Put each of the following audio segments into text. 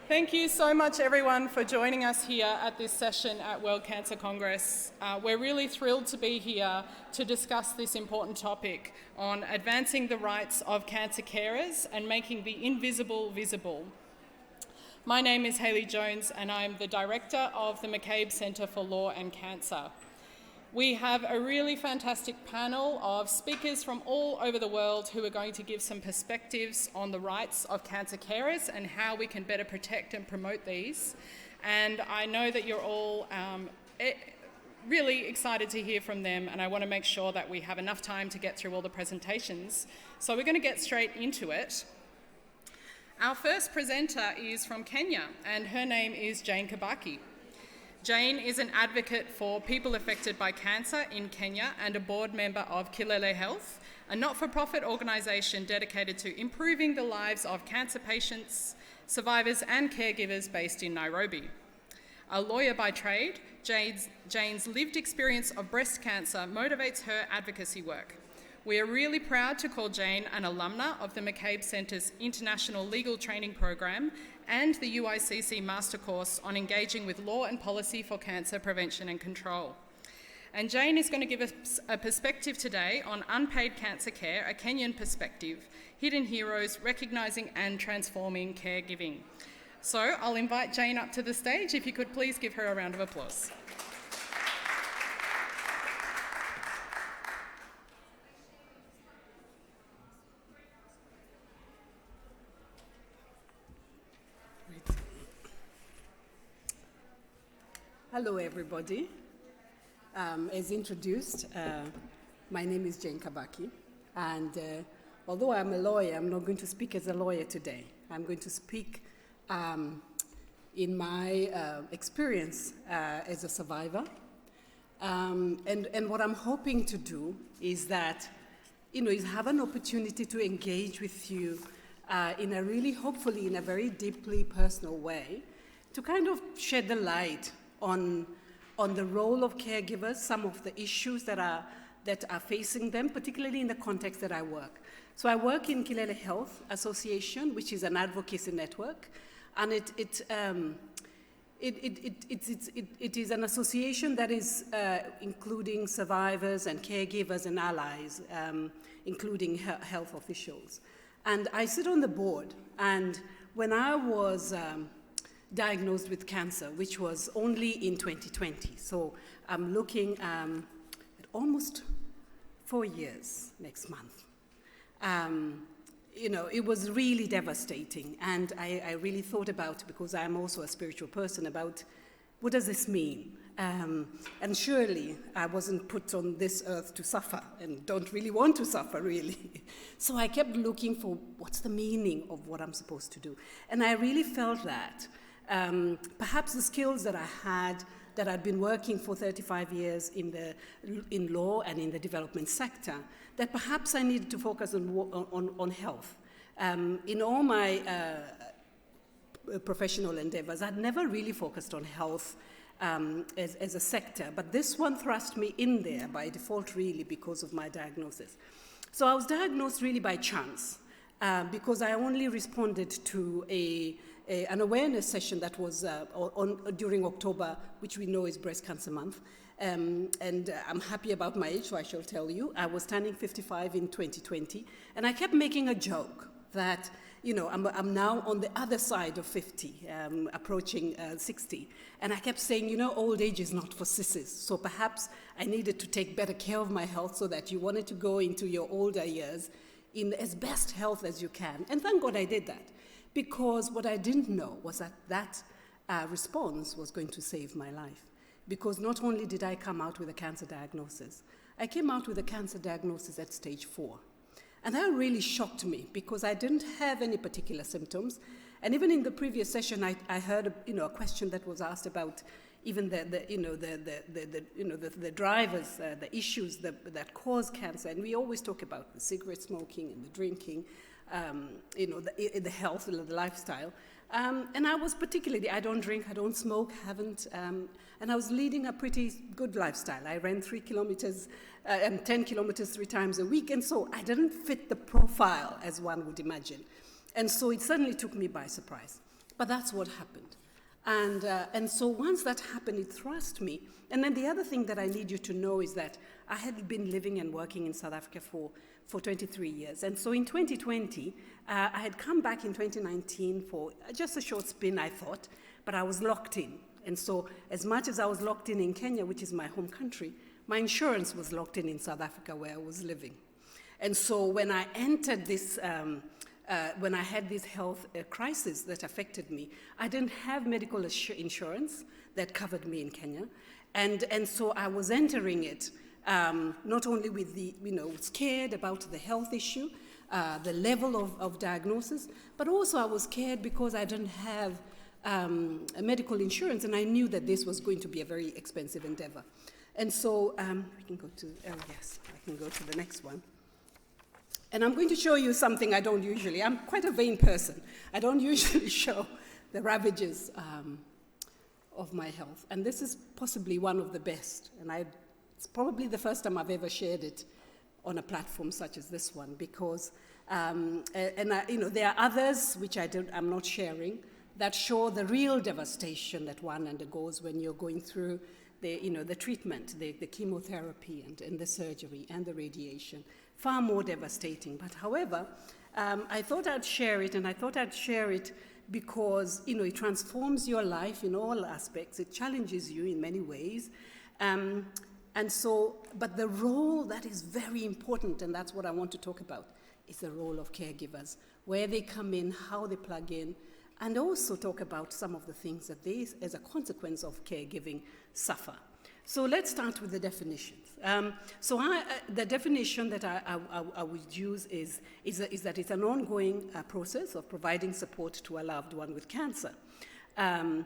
Thank you so much, everyone, for joining us here at this session at World Cancer Congress. We're really thrilled to be here to discuss this important topic on advancing the rights of cancer carers and making the invisible visible. My name is Hayley Jones, and I'm the Director of the McCabe Centre for Law and Cancer. We have a really fantastic panel of speakers from all over the world who are going to give some perspectives on the rights of cancer carers and how we can better protect and promote these. And I know that you're all really excited to hear from them, and I want to make sure that we have enough time to get through all the presentations. So we're going to get straight into it. Our first presenter is from Kenya, and her name is Jane Kabaki. Jane is an advocate for people affected by cancer in Kenya and a board member of Kilele Health, a not-for-profit organisation dedicated to improving the lives of cancer patients, survivors and caregivers based in Nairobi. A lawyer by trade, Jane's lived experience of breast cancer motivates her advocacy work. We are really proud to call Jane an alumna of the McCabe Centre's International Legal Training Program and the UICC Master Course on Engaging with Law and Policy for Cancer Prevention and Control. And Jane is going to give us a perspective today on unpaid cancer care, a Kenyan perspective, hidden heroes, recognising and transforming caregiving. So I'll invite Jane up to the stage. If you could please give her a round of applause. Hello, everybody. As introduced, my name is Jane Kabaki, and although I'm a lawyer, I'm not going to speak as a lawyer today. I'm going to speak in my experience as a survivor, and what I'm hoping to do is that, is have an opportunity to engage with you in a really, hopefully, in a very deeply personal way, to kind of shed the light on the role of caregivers, some of the issues that are facing them, particularly in the context that I work. So I work in Kilele Health Association, which is an advocacy network, and it is an association that is including survivors and caregivers and allies, including health officials. And I sit on the board, and when I was diagnosed with cancer, which was only in 2020. So I'm looking at almost 4 years next month. It was really devastating. And I really thought about, because I'm also a spiritual person, about what does this mean? And surely I wasn't put on this earth to suffer and don't really want to suffer, really. So I kept looking for what's the meaning of what I'm supposed to do. And I really felt that perhaps the skills that I had, that I'd been working for 35 years in law and in the development sector, that perhaps I needed to focus on health. In all my professional endeavors, I'd never really focused on health as a sector, but this one thrust me in there by default, really, because of my diagnosis. So I was diagnosed really by chance, because I only responded to an awareness session that was during October, which we know is Breast Cancer Month. And I'm happy about my age, so I shall tell you. I was turning 55 in 2020, and I kept making a joke that, I'm now on the other side of 50, approaching 60. And I kept saying, old age is not for sissies. So perhaps I needed to take better care of my health so that you wanted to go into your older years in as best health as you can. And thank God I did that. Because what I didn't know was that response was going to save my life. Because not only did I come out with a cancer diagnosis, I came out with a cancer diagnosis at stage 4. And that really shocked me because I didn't have any particular symptoms. And even in the previous session, I heard a question that was asked about even the drivers, the issues that cause cancer. And we always talk about the cigarette smoking and the drinking. The health, the lifestyle. And I was particularly, I don't drink, I don't smoke, haven't, and I was leading a pretty good lifestyle. I ran 3 kilometers and 10 kilometers 3 times a week, and so I didn't fit the profile as one would imagine. And so it suddenly took me by surprise. But that's what happened. And so once that happened, it thrust me. And then the other thing that I need you to know is that I had been living and working in South Africa for 23 years. And so in 2020, I had come back in 2019 for just a short spin, I thought, but I was locked in. And so as much as I was locked in Kenya, which is my home country, my insurance was locked in South Africa where I was living. And so when I entered this, when I had this health crisis that affected me, I didn't have medical insurance that covered me in Kenya. And so I was entering it not only with the, scared about the health issue, the level of diagnosis, but also I was scared because I didn't have a medical insurance, and I knew that this was going to be a very expensive endeavor. And so we can go to, yes, I can go to the next one. And I'm going to show you something I don't usually. I'm quite a vain person. I don't usually show the ravages of my health. And this is possibly one of the best. And it's probably the first time I've ever shared it on a platform such as this one, because there are others which I'm not sharing that show the real devastation that one undergoes when you're going through the treatment, the chemotherapy and the surgery and the radiation. Far more devastating. But however, I thought I'd share it, and I thought I'd share it because, it transforms your life in all aspects. It challenges you in many ways. But the role that is very important, and that's what I want to talk about, is the role of caregivers, where they come in, how they plug in, and also talk about some of the things that they, as a consequence of caregiving, suffer. So let's start with the definitions. The definition that I would use is that it's an ongoing process of providing support to a loved one with cancer. And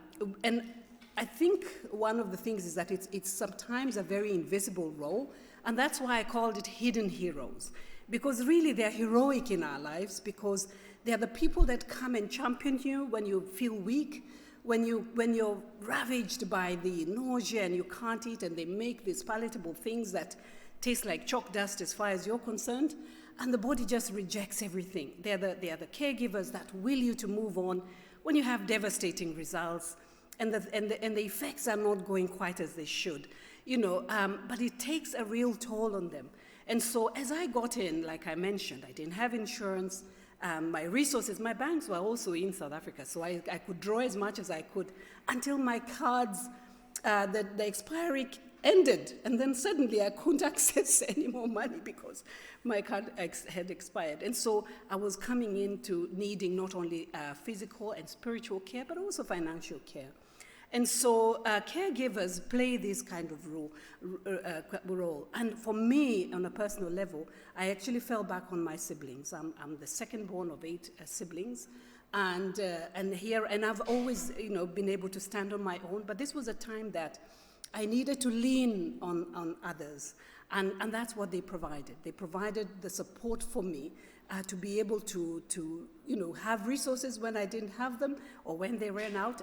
I think one of the things is that it's sometimes a very invisible role, and that's why I called it hidden heroes. Because really they're heroic in our lives, because they're the people that come and champion you when you feel weak, when you're ravaged by the nausea and you can't eat, and they make these palatable things that taste like chalk dust as far as you're concerned, and the body just rejects everything. They are the caregivers that will you to move on when you have devastating results, and the effects are not going quite as they should, but it takes a real toll on them. And so as I got in, like I mentioned, I didn't have insurance. My resources, my banks were also in South Africa, so I could draw as much as I could until my cards, the expiry ended, and then suddenly I couldn't access any more money because my card had expired. And so I was coming into needing not only physical and spiritual care, but also financial care. And so caregivers play this kind of role. And for me, on a personal level, I actually fell back on my siblings. I'm the second born of 8 siblings. And I've always, been able to stand on my own. But this was a time that I needed to lean on others. And that's what they provided. They provided the support for me to be able to have resources when I didn't have them or when they ran out.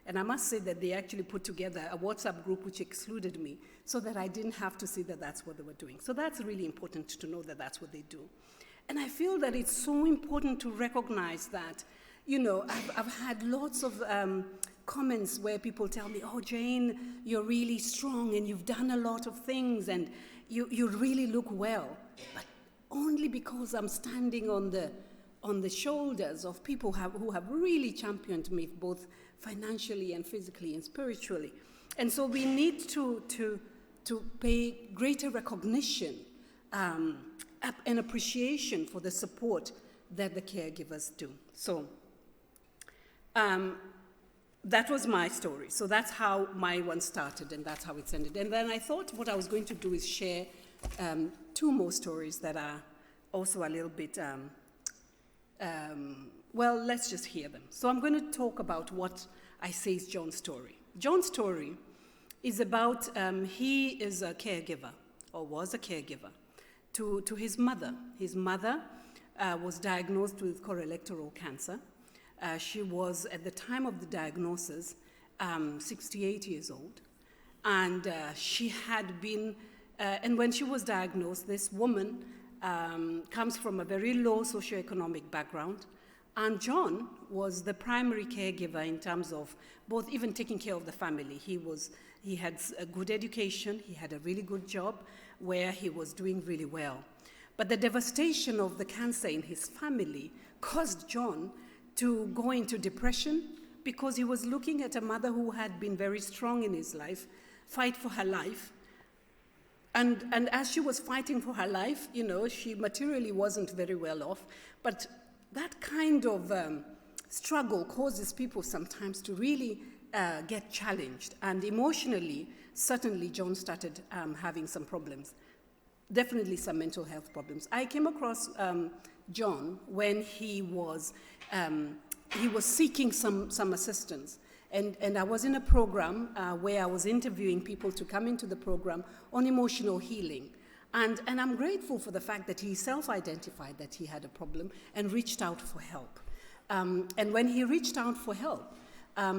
And I must say that they actually put together a WhatsApp group which excluded me so that I didn't have to see that that's what they were doing. So that's really important to know that that's what they do. And I feel that it's so important to recognize that, I've had lots of comments where people tell me, oh, Jane, you're really strong and you've done a lot of things and you really look well. But only because I'm standing on the shoulders of people who have really championed me both financially and physically and spiritually. And so we need to pay greater recognition and appreciation for the support that the caregivers do. So that was my story. So that's how my one started, and that's how it's ended. And then I thought what I was going to do is share 2 more stories that are also a little bit well, let's just hear them. So I'm going to talk about what I say is John's story. John's story is about, he is a caregiver, or was a caregiver, to his mother. His mother was diagnosed with colorectal cancer. She was, at the time of the diagnosis, 68 years old. And she had been, and when she was diagnosed, this woman comes from a very low socioeconomic background. And John was the primary caregiver in terms of both even taking care of the family. He had a good education, he had a really good job where he was doing really well. But the devastation of the cancer in his family caused John to go into depression because he was looking at a mother who had been very strong in his life, fight for her life. And as she was fighting for her life, she materially wasn't very well off, but that kind of struggle causes people sometimes to really get challenged. And emotionally, certainly John started having some problems, definitely some mental health problems. I came across John when he was seeking some assistance. And I was in a program where I was interviewing people to come into the program on emotional healing. And I'm grateful for the fact that he self-identified that he had a problem and reached out for help. And when he reached out for help,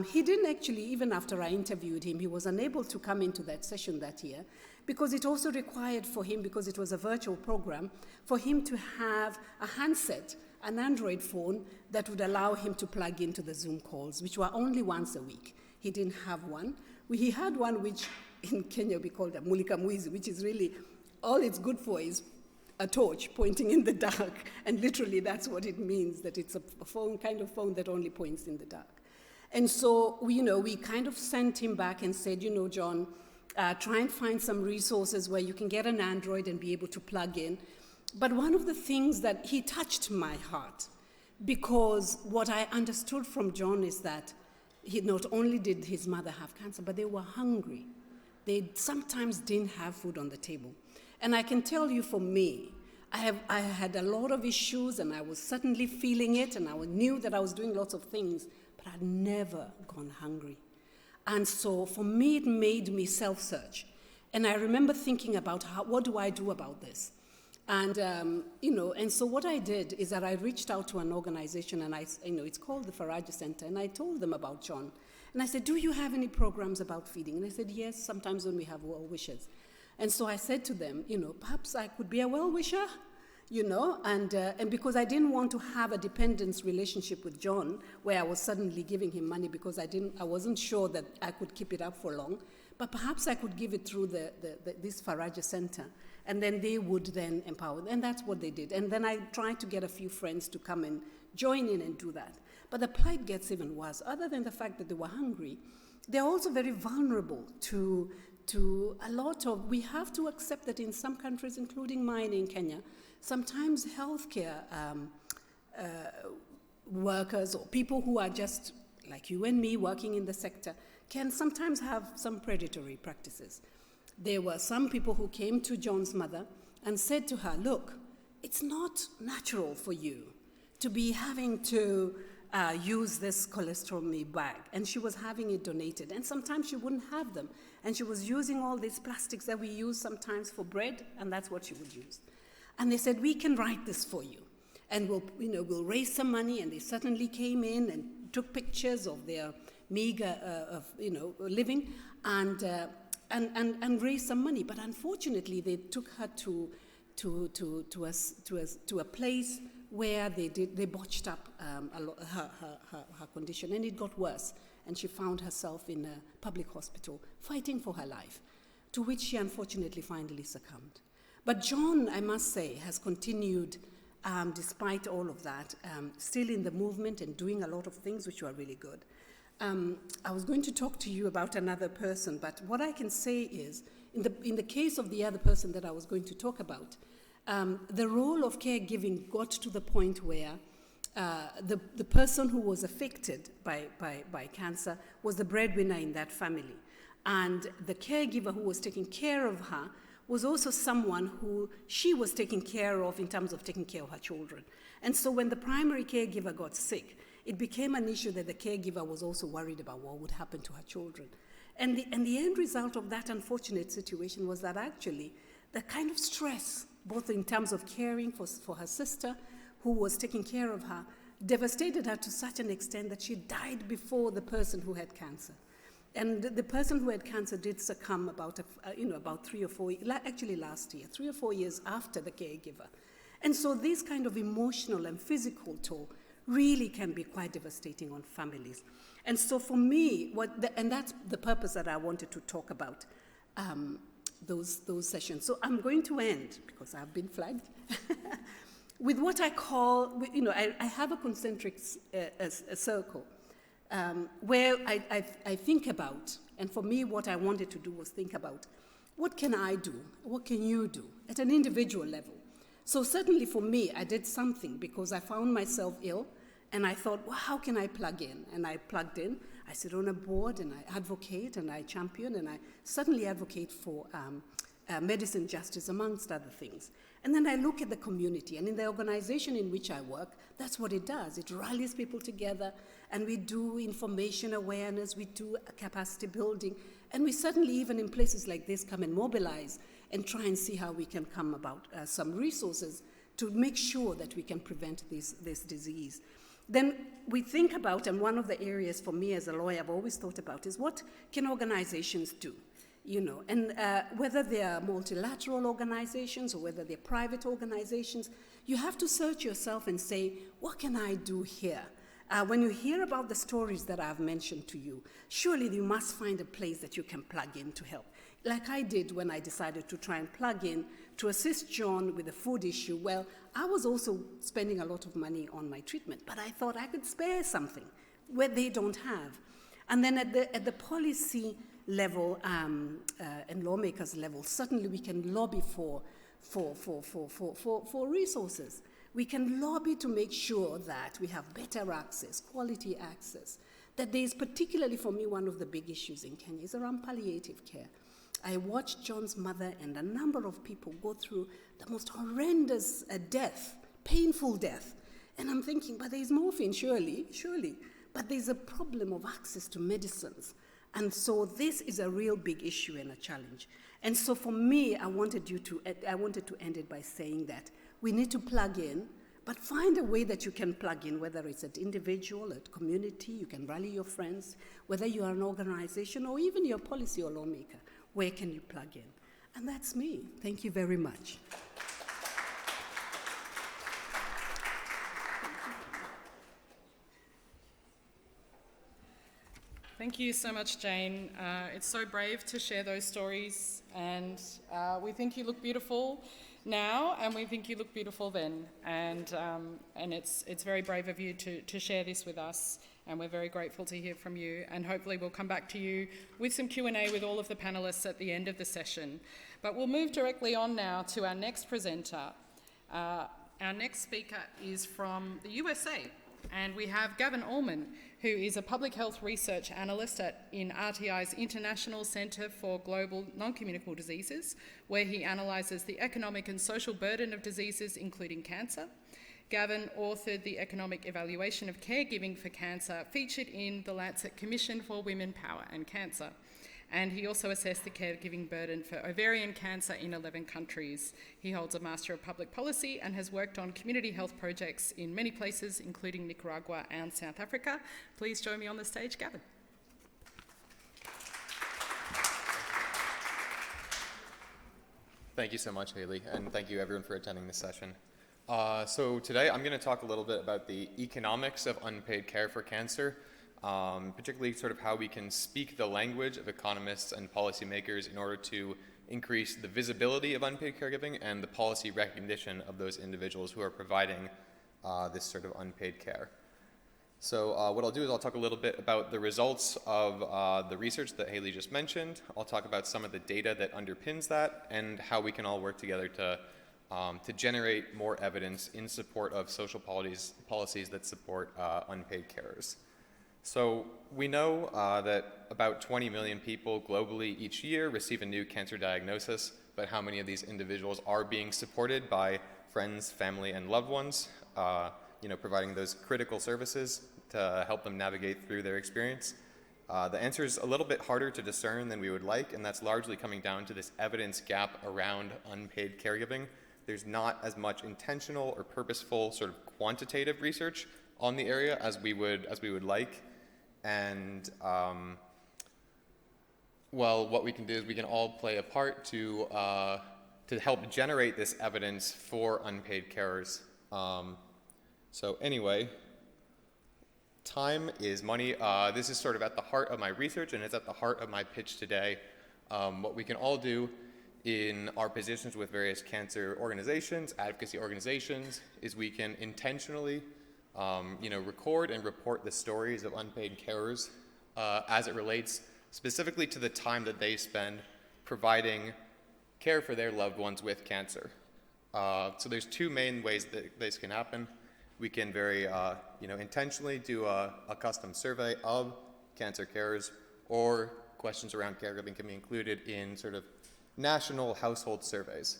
he didn't actually, even after I interviewed him, he was unable to come into that session that year because it also required for him, because it was a virtual program, for him to have a handset, an Android phone that would allow him to plug into the Zoom calls, which were only once a week. He didn't have one. He had one which in Kenya we called a mulika mwizi, which is really, all it's good for is a torch pointing in the dark. And literally that's what it means, that it's a phone, kind of phone that only points in the dark. And so, we kind of sent him back and said, John, try and find some resources where you can get an Android and be able to plug in. But one of the things that he touched my heart, because what I understood from John is that he not only did his mother have cancer, but they were hungry. They sometimes didn't have food on the table. And I can tell you, for me, I had a lot of issues, and I was certainly feeling it, and I knew that I was doing lots of things, but I'd never gone hungry. And so for me, it made me self-search. And I remember thinking about what do I do about this? And, and so what I did is that I reached out to an organization, and it's called the Faraja Center, and I told them about John. And I said, do you have any programs about feeding? And they said, yes, sometimes when we have well-wishers. And so I said to them, perhaps I could be a well-wisher, and because I didn't want to have a dependence relationship with John, where I was suddenly giving him money because I wasn't sure that I could keep it up for long, but perhaps I could give it through this Faraja Center. And then they would then empower. And that's what they did. And then I tried to get a few friends to come and join in and do that. But the plight gets even worse. Other than the fact that they were hungry, they're also very vulnerable to a lot of, we have to accept that in some countries, including mine in Kenya, sometimes healthcare workers or people who are just like you and me working in the sector can sometimes have some predatory practices. There were some people who came to John's mother and said to her, look, it's not natural for you to be having to use this colostomy bag. And she was having it donated. And sometimes she wouldn't have them. And she was using all these plastics that we use sometimes for bread, and that's what she would use. And they said, we can write this for you. And we'll raise some money. And they certainly came in and took pictures of their meager living and raise some money. But unfortunately, they took her to a place where they botched up her condition, and it got worse. And she found herself in a public hospital fighting for her life, to which she unfortunately finally succumbed. But John, I must say, has continued, despite all of that, still in the movement and doing a lot of things which were really good. I was going to talk to you about another person, but what I can say is, in the case of the other person that I was going to talk about, the role of caregiving got to the point where the person who was affected by cancer was the breadwinner in that family. And the caregiver who was taking care of her was also someone who she was taking care of in terms of taking care of her children. And so when the primary caregiver got sick, it became an issue that the caregiver was also worried about what would happen to her children. And the end result of that unfortunate situation was that actually the kind of stress, both in terms of caring for her sister, who was taking care of her, devastated her to such an extent that she died before the person who had cancer. And the person who had cancer did succumb about 3 or 4, actually last year, 3 or 4 years after the caregiver. And so this kind of emotional and physical toll really can be quite devastating on families. And so for me, and that's the purpose that I wanted to talk about, those sessions. So I'm going to end, because I've been flagged, with what I call, I have a concentric a circle where I think about, and for me what I wanted to do was think about, what can I do? What can you do at an individual level? So certainly for me, I did something because I found myself ill, and I thought, well, how can I plug in? And I plugged in. I sit on a board, and I advocate, and I champion, and I certainly advocate for medicine justice, amongst other things. And then I look at the community, and in the organization in which I work, that's what it does. It rallies people together, and we do information awareness, we do capacity building, and we certainly, even in places like this, come and mobilize and try and see how we can come about some resources to make sure that we can prevent this disease. Then we think about, and one of the areas for me as a lawyer I've always thought about, is what can organizations do? And whether they are multilateral organizations or whether they're private organizations, you have to search yourself and say, what can I do here? When you hear about the stories that I've mentioned to you, surely you must find a place that you can plug in to help. Like I did when I decided to try and plug in to assist John with the food issue. Well, I was also spending a lot of money on my treatment, but I thought I could spare something where they don't have. And then at the policy level and lawmakers level, certainly we can lobby for resources. We can lobby to make sure that we have better access, quality access. That there is, particularly for me, one of the big issues in Kenya is around palliative care. I watched John's mother and a number of people go through the most horrendous death, painful death. And I'm thinking, but there's morphine, surely. But there's a problem of access to medicines. And so this is a real big issue and a challenge. And so for me, I wanted to end it by saying that we need to plug in, but find a way that you can plug in, whether it's an individual, a community, you can rally your friends, whether you are an organization or even your policy or lawmaker, where can you plug in? And that's me. Thank you very much. Thank you so much, Jane. It's so brave to share those stories, and we think you look beautiful now, and we think you look beautiful then. And it's very brave of you to share this with us, and we're very grateful to hear from you. And hopefully we'll come back to you with some Q&A with all of the panelists at the end of the session. But we'll move directly on now to our next presenter. Our next speaker is from the USA, and we have Gavin Allman, who is a public health research analyst in RTI's International Centre for Global Non-Communicable Diseases, where he analyses the economic and social burden of diseases, including cancer. Gavin authored the Economic Evaluation of Caregiving for Cancer, featured in the Lancet Commission for Women, Power and Cancer. And he also assessed the caregiving burden for ovarian cancer in 11 countries. He holds a Master of Public Policy and has worked on community health projects in many places, including Nicaragua and South Africa. Please join me on the stage, Gavin. Thank you so much, Haley, and thank you everyone for attending this session. So today I'm going to talk a little bit about the economics of unpaid care for cancer, particularly sort of how we can speak the language of economists and policymakers in order to increase the visibility of unpaid caregiving and the policy recognition of those individuals who are providing this sort of unpaid care. So what I'll do is I'll talk a little bit about the results of the research that Haley just mentioned. I'll talk about some of the data that underpins that and how we can all work together to generate more evidence in support of social policies that support unpaid carers. So we know that about 20 million people globally each year receive a new cancer diagnosis, but how many of these individuals are being supported by friends, family, and loved ones, providing those critical services to help them navigate through their experience? The answer is a little bit harder to discern than we would like, and that's largely coming down to this evidence gap around unpaid caregiving. There's not as much intentional or purposeful sort of quantitative research on the area as we would like. And what we can do is we can all play a part to help generate this evidence for unpaid carers. So anyway, Time is money. This is sort of at the heart of my research, and it's at the heart of my pitch today. What we can all do in our positions with various cancer organizations, advocacy organizations, is we can intentionally record and report the stories of unpaid carers as it relates specifically to the time that they spend providing care for their loved ones with cancer. So there's two main ways that this can happen. We can very intentionally do a custom survey of cancer carers, or questions around caregiving can be included in sort of national household surveys.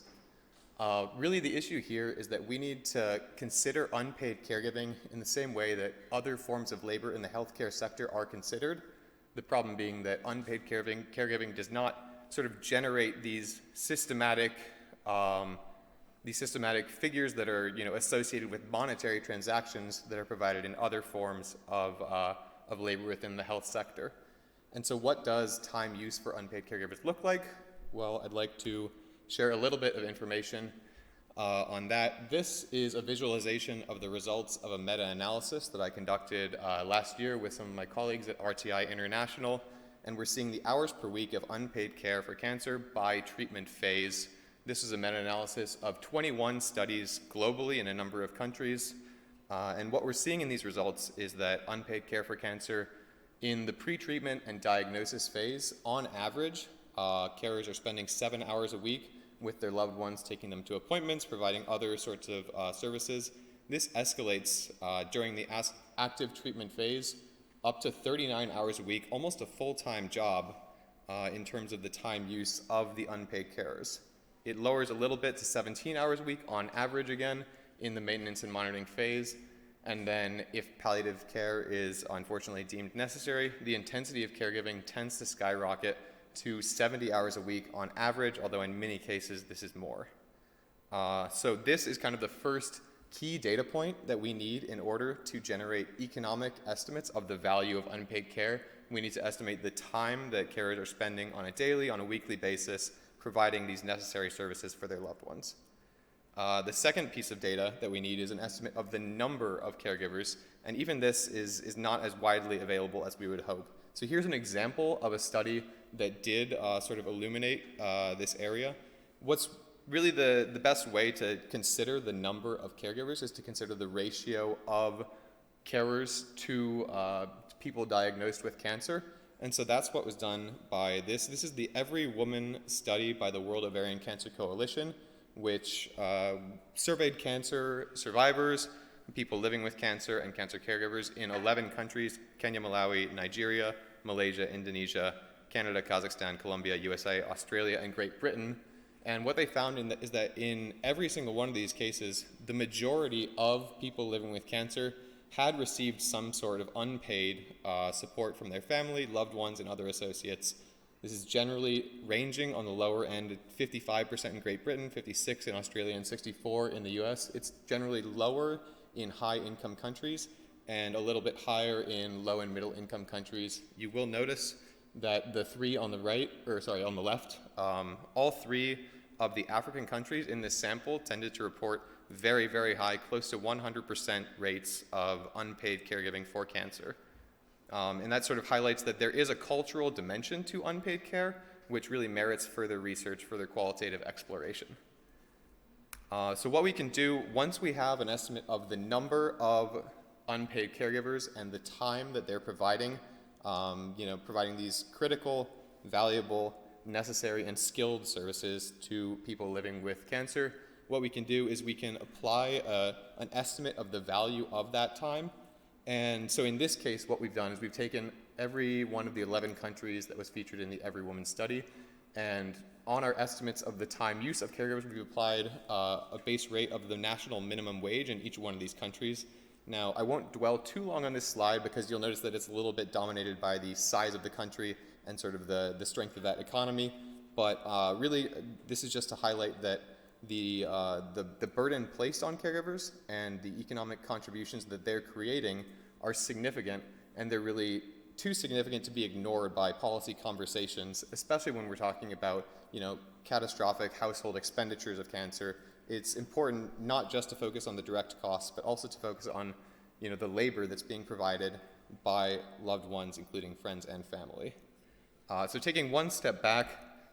Really the issue here is that we need to consider unpaid caregiving in the same way that other forms of labor in the healthcare sector are considered. The problem being that unpaid caregiving does not sort of generate these systematic figures that are associated with monetary transactions that are provided in other forms of labor within the health sector. And so what does time use for unpaid caregivers look like? Well, I'd like to share a little bit of information on that. This is a visualization of the results of a meta-analysis that I conducted last year with some of my colleagues at RTI International, and we're seeing the hours per week of unpaid care for cancer by treatment phase. This is a meta-analysis of 21 studies globally in a number of countries, and what we're seeing in these results is that unpaid care for cancer in the pre-treatment and diagnosis phase, on average, carers are spending 7 hours a week with their loved ones, taking them to appointments, providing other sorts of services. This escalates during the active treatment phase up to 39 hours a week, almost a full-time job in terms of the time use of the unpaid carers. It lowers a little bit to 17 hours a week on average again in the maintenance and monitoring phase. And then if palliative care is unfortunately deemed necessary, the intensity of caregiving tends to skyrocket to 70 hours a week on average, although in many cases this is more. So this is kind of the first key data point that we need in order to generate economic estimates of the value of unpaid care. We need to estimate the time that carers are spending on a daily, on a weekly basis, providing these necessary services for their loved ones. The second piece of data that we need is an estimate of the number of caregivers, and even this is not as widely available as we would hope. So here's an example of a study that did sort of illuminate this area. What's really the best way to consider the number of caregivers is to consider the ratio of carers to people diagnosed with cancer. And so that's what was done by this. This is the Every Woman study by the World Ovarian Cancer Coalition, which surveyed cancer survivors, people living with cancer, and cancer caregivers in 11 countries: Kenya, Malawi, Nigeria, Malaysia, Indonesia, Canada, Kazakhstan, Colombia, USA, Australia, and Great Britain. And what they found is that in every single one of these cases, the majority of people living with cancer had received some sort of unpaid support from their family, loved ones, and other associates. This is generally ranging on the lower end, 55% in Great Britain, 56% in Australia, and 64% in the US. It's generally lower in high-income countries and a little bit higher in low and middle-income countries. You will notice that the three on the left, all three of the African countries in this sample tended to report very, very high, close to 100% rates of unpaid caregiving for cancer. And that sort of highlights that there is a cultural dimension to unpaid care, which really merits further research, further qualitative exploration. So what we can do, once we have an estimate of the number of unpaid caregivers and the time that they're providing, providing these critical, valuable, necessary, and skilled services to people living with cancer, what we can do is we can apply an estimate of the value of that time. And so in this case, what we've done is we've taken every one of the 11 countries that was featured in the Every Woman study, and on our estimates of the time use of caregivers, we've applied a base rate of the national minimum wage in each one of these countries. Now, I won't dwell too long on this slide because you'll notice that it's a little bit dominated by the size of the country and sort of the strength of that economy. But really, this is just to highlight that the burden placed on caregivers and the economic contributions that they're creating are significant, and they're really too significant to be ignored by policy conversations, especially when we're talking about, catastrophic household expenditures of cancer. It's important not just to focus on the direct costs, but also to focus on, the labor that's being provided by loved ones, including friends and family. So taking one step back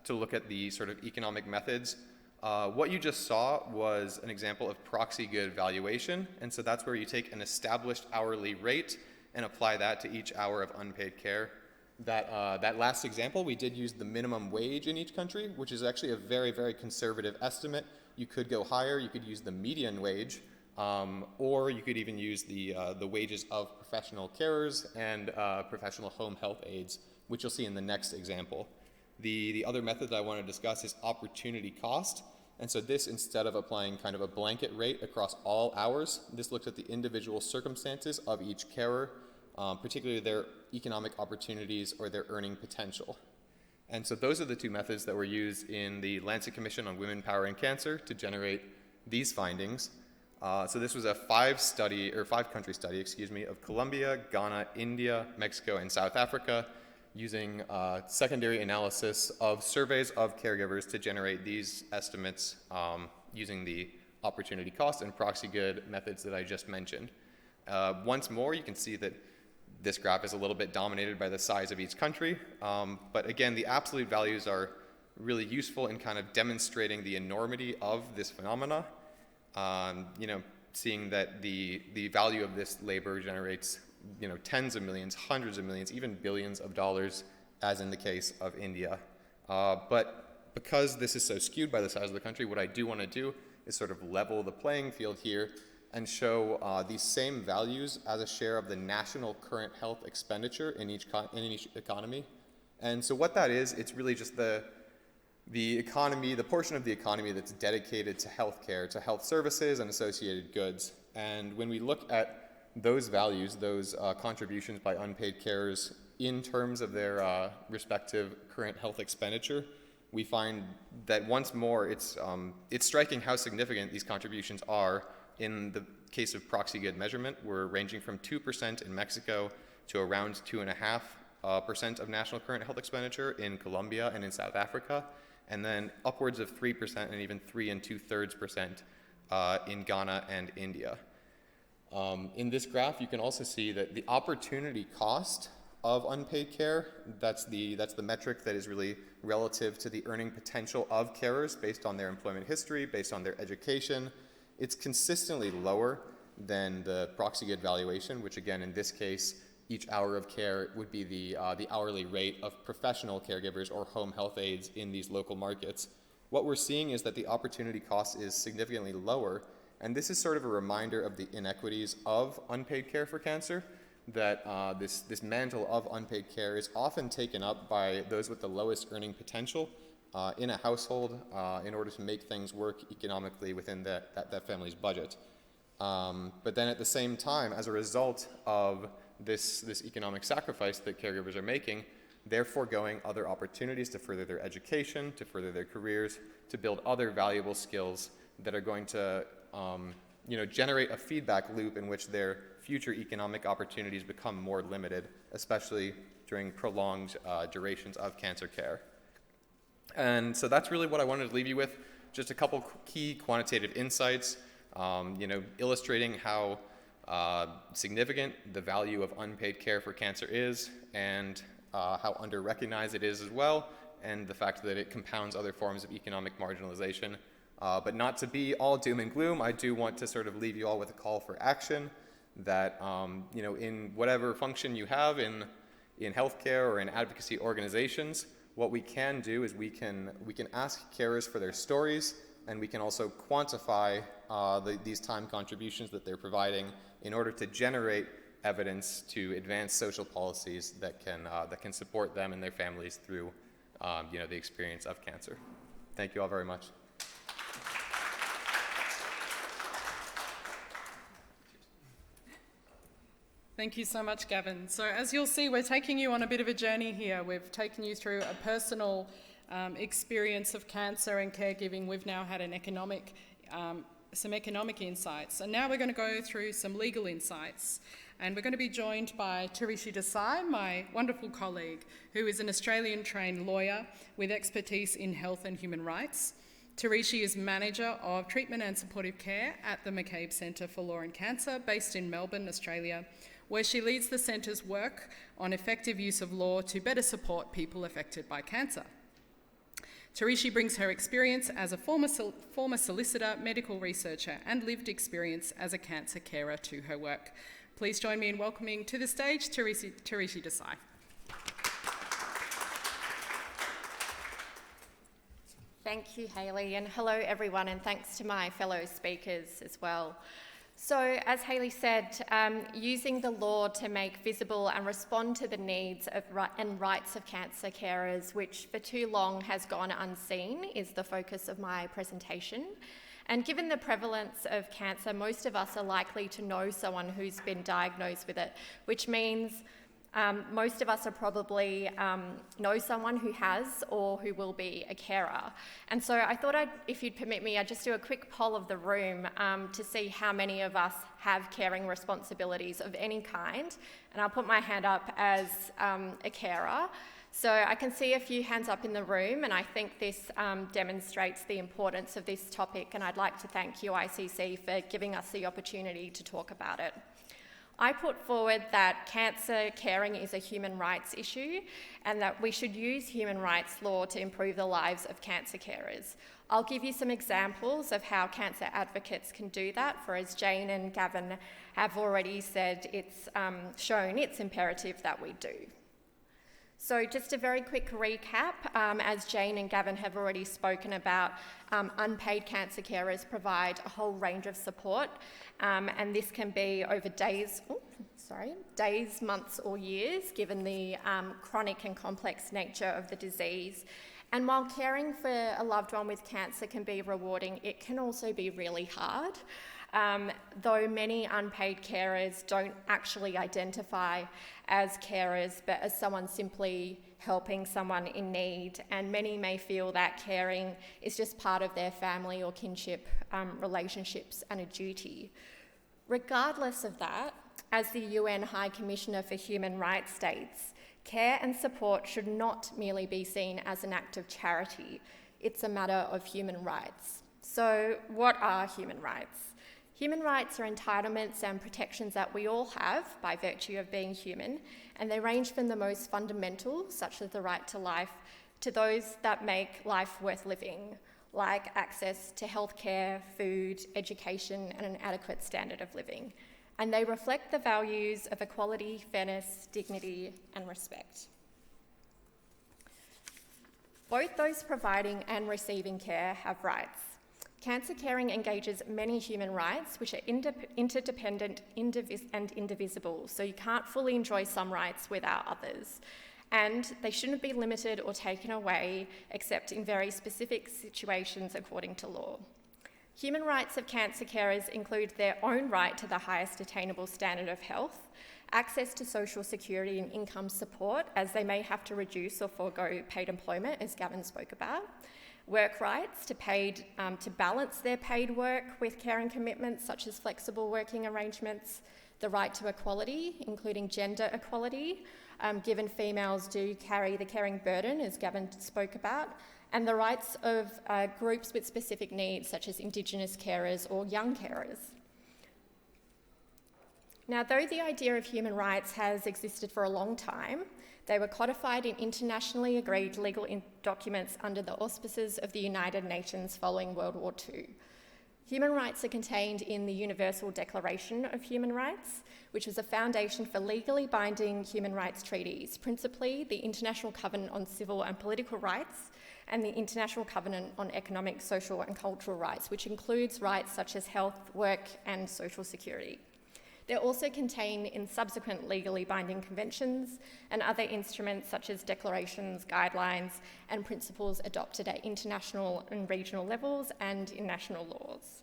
to look at the sort of economic methods, what you just saw was an example of proxy good valuation, and so that's where you take an established hourly rate and apply that to each hour of unpaid care. That last example, we did use the minimum wage in each country, which is actually a very, very conservative estimate. You could go higher, you could use the median wage, or you could even use the wages of professional carers and professional home health aides, which you'll see in the next example. The other method that I want to discuss is opportunity cost. And so this, instead of applying kind of a blanket rate across all hours, this looks at the individual circumstances of each carer, particularly their economic opportunities or their earning potential. And so those are the two methods that were used in the Lancet Commission on Women, Power, and Cancer to generate these findings. So this was a five-country study, of Colombia, Ghana, India, Mexico, and South Africa, using secondary analysis of surveys of caregivers to generate these estimates using the opportunity cost and proxy good methods that I just mentioned. Once more, you can see that this graph is a little bit dominated by the size of each country, but again, the absolute values are really useful in kind of demonstrating the enormity of this phenomena. Seeing that the value of this labor generates tens of millions, hundreds of millions, even billions of dollars, as in the case of India. But because this is so skewed by the size of the country, what I do want to do is sort of level the playing field here and show these same values as a share of the national current health expenditure in each economy. And so what that is, it's really just the economy, the portion of the economy that's dedicated to healthcare, to health services and associated goods. And when we look at those values, those contributions by unpaid carers in terms of their respective current health expenditure, we find that once more it's striking how significant these contributions are. In the case of proxy good measurement, we're ranging from 2% in Mexico to around 2.5% of national current health expenditure in Colombia and in South Africa, and then upwards of 3% and even 3 2/3% in Ghana and India. In this graph, you can also see that the opportunity cost of unpaid care, that's the metric that is really relative to the earning potential of carers based on their employment history, based on their education. It's consistently lower than the proxy good valuation, which again, in this case, each hour of care would be the hourly rate of professional caregivers or home health aides in these local markets. What we're seeing is that the opportunity cost is significantly lower, and this is sort of a reminder of the inequities of unpaid care for cancer, that this mantle of unpaid care is often taken up by those with the lowest earning potential in a household in order to make things work economically within that family's budget. But then at the same time, as a result of this economic sacrifice that caregivers are making, they're foregoing other opportunities to further their education, to further their careers, to build other valuable skills that are going to generate a feedback loop in which their future economic opportunities become more limited, especially during prolonged durations of cancer care. And so that's really what I wanted to leave you with, just a couple key quantitative insights, illustrating how significant the value of unpaid care for cancer is, and how under-recognized it is as well, and the fact that it compounds other forms of economic marginalization. But not to be all doom and gloom, I do want to sort of leave you all with a call for action that, in whatever function you have in healthcare or in advocacy organizations, what we can do is we can ask carers for their stories, and we can also quantify these time contributions that they're providing in order to generate evidence to advance social policies that can support them and their families through the experience of cancer. Thank you all very much. Thank you so much, Gavin. So as you'll see, we're taking you on a bit of a journey here. We've taken you through a personal experience of cancer and caregiving. We've now had some economic insights. And now we're going to go through some legal insights. And we're going to be joined by Tarishi Desai, my wonderful colleague, who is an Australian-trained lawyer with expertise in health and human rights. Tarishi is Manager of Treatment and Supportive Care at the McCabe Centre for Law and Cancer, based in Melbourne, Australia, where she leads the centre's work on effective use of law to better support people affected by cancer. Tarishi brings her experience as a former solicitor, medical researcher, and lived experience as a cancer carer to her work. Please join me in welcoming to the stage Tarishi Desai. Thank you, Hayley, and hello everyone, and thanks to my fellow speakers as well. So, as Hayley said, using the law to make visible and respond to the needs of and rights of cancer carers, which for too long has gone unseen, is the focus of my presentation. And given the prevalence of cancer, most of us are likely to know someone who's been diagnosed with it, which means most of us are probably know someone who has or who will be a carer. And so I thought if you'd permit me, I'd just do a quick poll of the room to see how many of us have caring responsibilities of any kind. And I'll put my hand up as a carer. So I can see a few hands up in the room, and I think this demonstrates the importance of this topic, and I'd like to thank UICC for giving us the opportunity to talk about it. I put forward that cancer caring is a human rights issue and that we should use human rights law to improve the lives of cancer carers. I'll give you some examples of how cancer advocates can do that, for as Jane and Gavin have already said, it's shown it's imperative that we do. So just a very quick recap, as Jane and Gavin have already spoken about, unpaid cancer carers provide a whole range of support, and this can be over days, months or years, given the chronic and complex nature of the disease. And while caring for a loved one with cancer can be rewarding, it can also be really hard. Though many unpaid carers don't actually identify as carers, but as someone simply helping someone in need, and many may feel that caring is just part of their family or kinship relationships and a duty. Regardless of that, as the UN High Commissioner for Human Rights states, care and support should not merely be seen as an act of charity. It's a matter of human rights. So what are human rights? Human rights are entitlements and protections that we all have by virtue of being human, and they range from the most fundamental, such as the right to life, to those that make life worth living, like access to healthcare, food, education, and an adequate standard of living. And they reflect the values of equality, fairness, dignity, and respect. Both those providing and receiving care have rights. Cancer caring engages many human rights, which are interdependent and indivisible, so you can't fully enjoy some rights without others. And they shouldn't be limited or taken away, except in very specific situations according to law. Human rights of cancer carers include their own right to the highest attainable standard of health, access to social security and income support, as they may have to reduce or forego paid employment, as Gavin spoke about, work rights to balance their paid work with caring commitments such as flexible working arrangements, the right to equality, including gender equality, given females do carry the caring burden, as Gavin spoke about, and the rights of groups with specific needs such as Indigenous carers or young carers. Now, though the idea of human rights has existed for a long time, they were codified in internationally agreed legal documents under the auspices of the United Nations following World War II. Human rights are contained in the Universal Declaration of Human Rights, which was a foundation for legally binding human rights treaties, principally the International Covenant on Civil and Political Rights and the International Covenant on Economic, Social and Cultural Rights, which includes rights such as health, work and social security. They're also contained in subsequent legally binding conventions and other instruments such as declarations, guidelines, and principles adopted at international and regional levels and in national laws.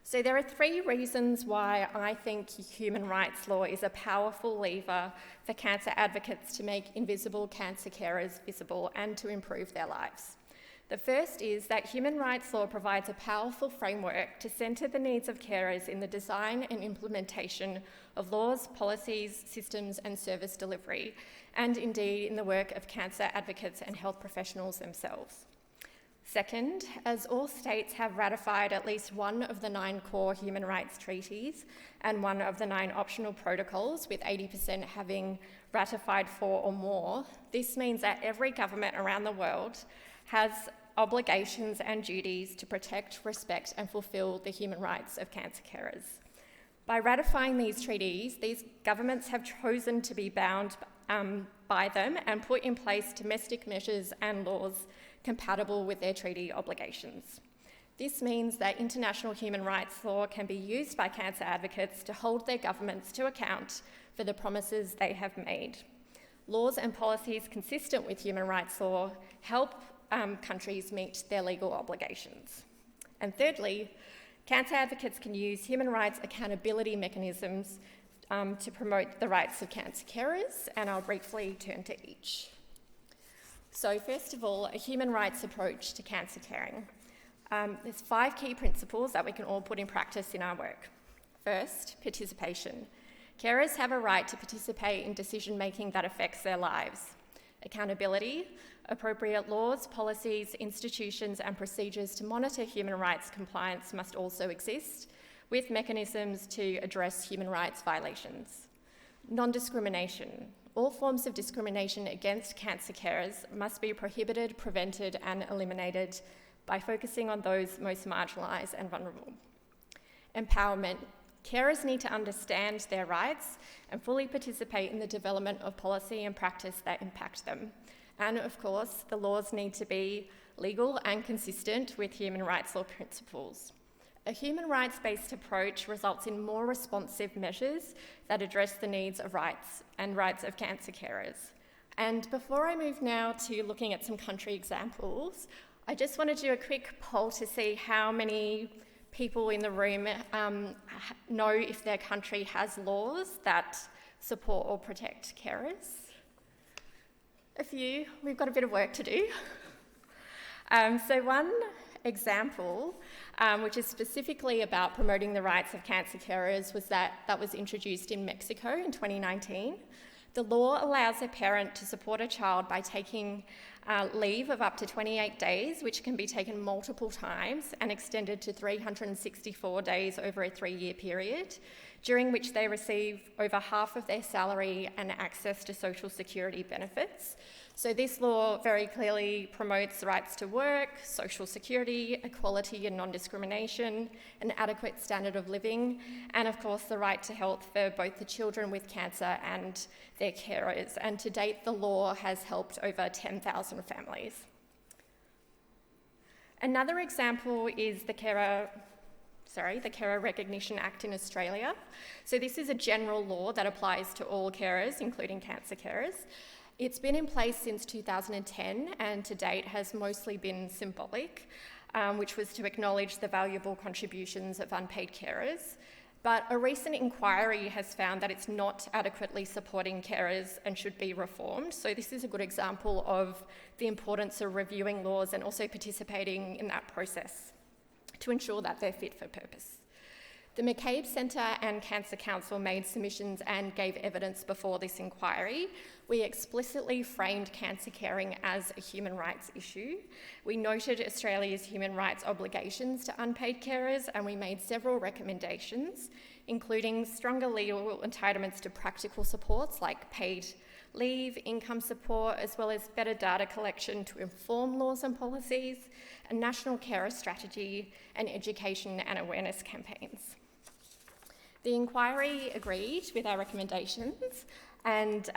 So there are three reasons why I think human rights law is a powerful lever for cancer advocates to make invisible cancer carers visible and to improve their lives. The first is that human rights law provides a powerful framework to centre the needs of carers in the design and implementation of laws, policies, systems and service delivery, and indeed in the work of cancer advocates and health professionals themselves. Second, as all states have ratified at least one of the 9 core human rights treaties and one of the 9 optional protocols, with 80% having ratified 4 or more, this means that every government around the world has obligations and duties to protect, respect, and fulfil the human rights of cancer carers. By ratifying these treaties, these governments have chosen to be bound by them and put in place domestic measures and laws compatible with their treaty obligations. This means that international human rights law can be used by cancer advocates to hold their governments to account for the promises they have made. Laws and policies consistent with human rights law help countries meet their legal obligations. And thirdly, cancer advocates can use human rights accountability mechanisms to promote the rights of cancer carers, and I'll briefly turn to each. So first of all, a human rights approach to cancer caring. There's 5 key principles that we can all put in practice in our work. First, participation. Carers have a right to participate in decision-making that affects their lives. Accountability. Appropriate laws, policies, institutions, and procedures to monitor human rights compliance must also exist, with mechanisms to address human rights violations. Non-discrimination. All forms of discrimination against cancer carers must be prohibited, prevented, and eliminated by focusing on those most marginalised and vulnerable. Empowerment. Carers need to understand their rights and fully participate in the development of policy and practice that impact them. And of course, the laws need to be legal and consistent with human rights law principles. A human rights-based approach results in more responsive measures that address the needs of rights and rights of cancer carers. And before I move now to looking at some country examples, I just want to do a quick poll to see how many people in the room know if their country has laws that support or protect carers. A few. We've got a bit of work to do. So one example, which is specifically about promoting the rights of cancer carers, was that was introduced in Mexico in 2019. The law allows a parent to support a child by taking leave of up to 28 days, which can be taken multiple times and extended to 364 days over a 3-year period, during which they receive over half of their salary and access to social security benefits. So this law very clearly promotes the rights to work, social security, equality and non-discrimination, an adequate standard of living, and of course the right to health for both the children with cancer and their carers. And to date, the law has helped over 10,000 families. Another example is the Carer Recognition Act in Australia. So this is a general law that applies to all carers, including cancer carers. It's been in place since 2010 and to date has mostly been symbolic, which was to acknowledge the valuable contributions of unpaid carers. But a recent inquiry has found that it's not adequately supporting carers and should be reformed. So this is a good example of the importance of reviewing laws and also participating in that process to ensure that they're fit for purpose. The McCabe Centre and Cancer Council made submissions and gave evidence before this inquiry. We explicitly framed cancer caring as a human rights issue. We noted Australia's human rights obligations to unpaid carers, and we made several recommendations, including stronger legal entitlements to practical supports like paid leave, income support, as well as better data collection to inform laws and policies, a national carer strategy, and education and awareness campaigns. The inquiry agreed with our recommendations, and